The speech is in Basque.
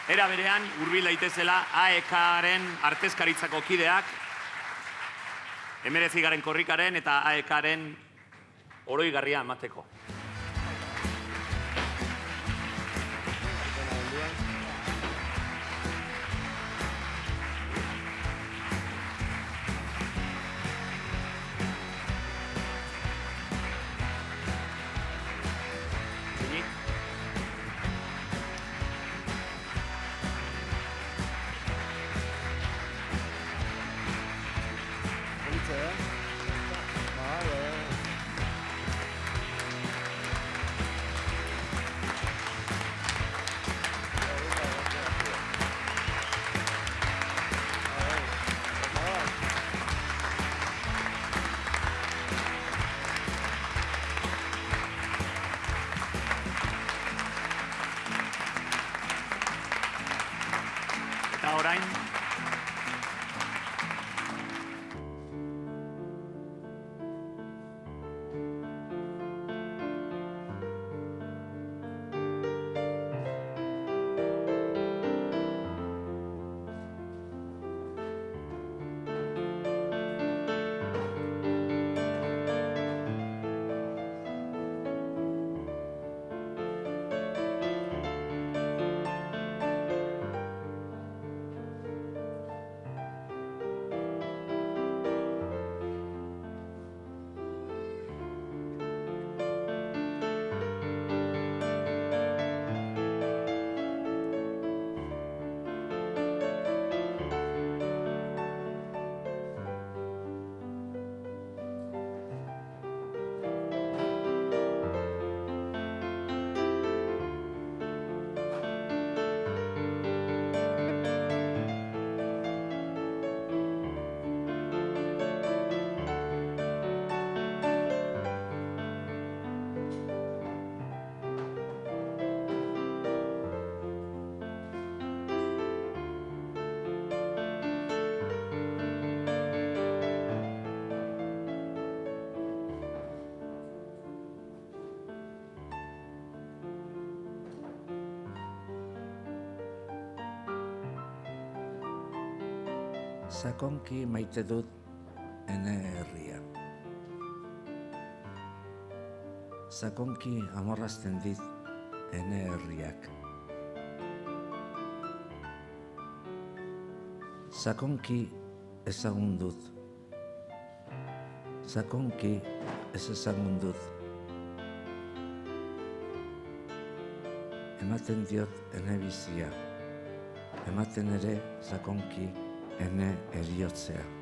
Era berean, hurbil daitezela AEK-aren artezkaritzako kideak, Hemeretzigaren korrikaren eta AEK-aren oroigarria emateko. Eta orain, sakonki maite dut ene herria. Sakonki amorrazten dit ene herriak. Sakonki ezagun dut. Sakonki ez ezagun dut. Ematen diot ene bizia. Ematen ere sakonki ene eriotzea.